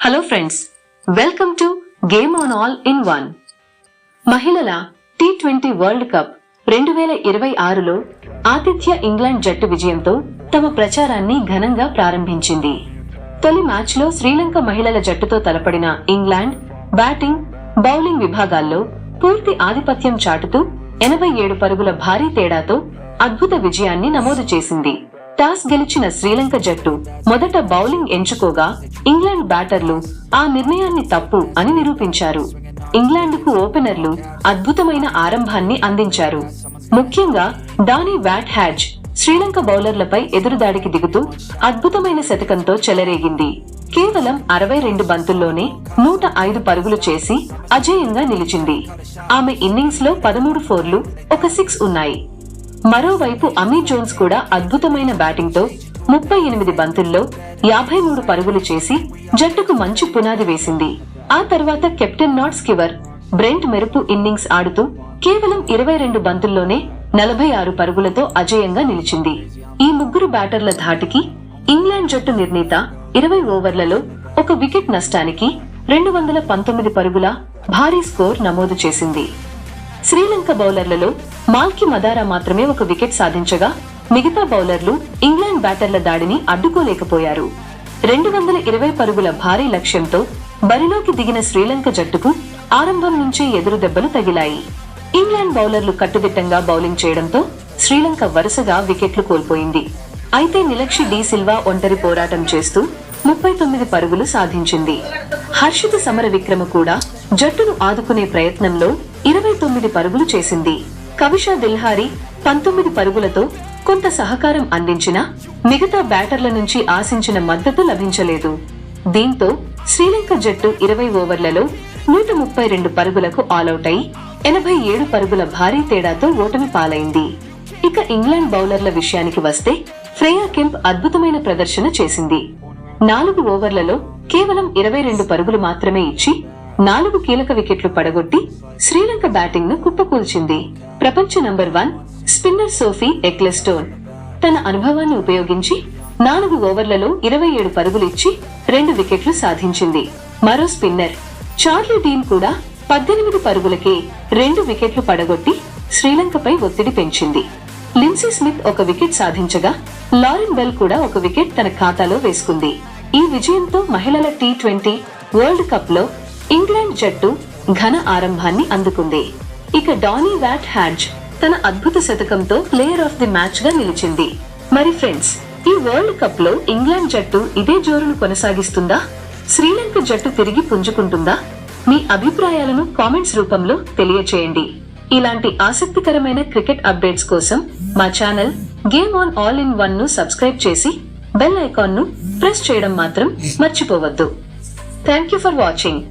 Hello friends, welcome to game on all in one. మహిళల T20 world cup 2026లో ఆతిథ్య England జట్టు విజయంతో తమ ప్రచారాన్ని ఘనంగా ప్రారంభించింది. తొలి మ్యాచ్లో శ్రీలంక మహిళల జట్టుతో తలపడిన ఇంగ్లాండ్ బ్యాటింగ్, బౌలింగ్ విభాగాల్లో పూర్తి ఆధిపత్యం చాటుతూ 87 పరుగుల భారీ తేడాతో అద్భుత విజయాన్ని నమోదు చేసింది. టాస్ గెలిచిన శ్రీలంక జట్టు మొదట బౌలింగ్ ఎంచుకోగా ఇంగ్లాండ్ బ్యాటర్లు ఆ నిర్ణయాన్ని తప్పు అని నిరూపించారు. ఇంగ్లాండ్కు ఓపెనర్లు అద్భుతమైన ఆరంభాన్ని అందించారు. ముఖ్యంగా డానీ వాట్ హ్యాడ్జ్ శ్రీలంక బౌలర్లపై ఎదురుదాడికి దిగుతూ అద్భుతమైన శతకంతో చెలరేగింది. కేవలం 62 బంతుల్లోనే 105 పరుగులు చేసి అజేయంగా నిలిచింది. ఆమె ఇన్నింగ్స్ లో 13 ఫోర్లు, 1 సిక్స్ ఉన్నాయి. మరోవైపు అమీ జోన్స్ కూడా అద్భుతమైన బ్యాటింగ్ తో 38 బంతుల్లో 53 పరుగులు చేసి జట్టుకు మంచి పునాది వేసింది. ఆ తర్వాత కెప్టెన్ నాట్ స్కివర్ బ్రెంట్ మెరుపు ఇన్నింగ్స్ ఆడుతూ కేవలం 22 బంతుల్లోనే 46 పరుగులతో అజేయంగా నిలిచింది. ఈ ముగ్గురు బ్యాటర్ల ధాటికి ఇంగ్లాండ్ జట్టు నిర్ణీత 20 ఓవర్లలో 1 వికెట్ నష్టానికి 219 పరుగుల భారీ స్కోర్ నమోదు చేసింది. శ్రీలంక బౌలర్లలో మాల్కి మదారా మాత్రమే 1 వికెట్ సాధించగా మిగతా బౌలర్లు ఇంగ్లాండ్ బ్యాటర్ల దాడిని అడ్డుకోలేకపోయారు. 220 పరుగుల భారీ లక్ష్యంతో బరిలోకి దిగిన శ్రీలంక జట్టుకు ఆరంభం నుంచే ఎదురు దెబ్బలు తగిలాయి. ఇంగ్లాండ్ బౌలర్లు కట్టుదిట్టంగా బౌలింగ్ చేయడంతో శ్రీలంక వరుసగా వికెట్లు కోల్పోయింది. అయితే నిలక్షి డి సిల్వా ఒంటరి పోరాటం చేస్తూ 39 పరుగులు సాధించింది. హర్షిత సమర విక్రమ కూడా జట్టును ఆదుకునే ప్రయత్నంలో 29 పరుగులు చేసింది. కవిషా దిల్హారీ 19 పరుగులతో కొంత సహకారం అందించినా మిగతా బ్యాటర్ల నుంచి ఆశించిన మద్దతు లభించలేదు. దీంతో శ్రీలంక జట్టు 20 ఓవర్లలో 132 పరుగులకు ఆలౌట్ అయి 87 పరుగుల భారీ తేడాతో ఓటమి పాలైంది. ఇక ఇంగ్లాండ్ బౌలర్ల విషయానికి వస్తే ఫ్రేయా కెంప్ అద్భుతమైన ప్రదర్శన చేసింది. 4 ఓవర్లలో కేవలం 22 పరుగులు మాత్రమే ఇచ్చి 4 కీలక వికెట్లు పడగొట్టి శ్రీలంక బ్యాటింగ్ ను కుప్పకూల్చింది. ప్రపంచ నంబర్ 1 స్పిన్నర్ సోఫీ ఎక్లెస్టోన్ తన అనుభవాన్ని ఉపయోగించి 4 ఓవర్లలో 27 పరుగులు ఇచ్చి 2 వికెట్లు సాధించింది. మరో స్పిన్నర్ చార్లీ డీన్ కూడా 18 పరుగులకే 2 వికెట్లు పడగొట్టి శ్రీలంకపై ఒత్తిడి పెంచింది. లిన్సీ స్మిత్ 1 వికెట్ సాధించగా లారెన్ బెల్ కూడా 1 వికెట్ తన ఖాతాలో వేసుకుంది. ఈ విజయంతో మహిళల T20 వరల్డ్ కప్ లో ఇంగ్లాండ్ జట్టు ఘన ఆరంభాన్ని అందుకుంది. ఇక డానీ వాట్ హ్యాడ్జ్ తన అద్భుత శతకంతో ప్లేయర్ ఆఫ్ ది మ్యాచ్ గా నిలిచింది. మరి ఫ్రెండ్స్, ఈ వరల్డ్ కప్ లో ఇంగ్లాండ్ జట్టు ఇదే జోరును కొనసాగిస్తుందా? శ్రీలంక జట్టు తిరిగి పుంజుకుంటుందా? మీ అభిప్రాయాలను కామెంట్స్ రూపంలో తెలియచేయండి. ఇలాంటి ఆసక్తికరమైన క్రికెట్ అప్డేట్స్ కోసం మా channel game on all in one ను సబ్స్క్రైబ్ చేసి బెల్ ఐకాన్ ను ప్రెస్ చేయడం మాత్రం మర్చిపోవద్దు. Thank you for watching.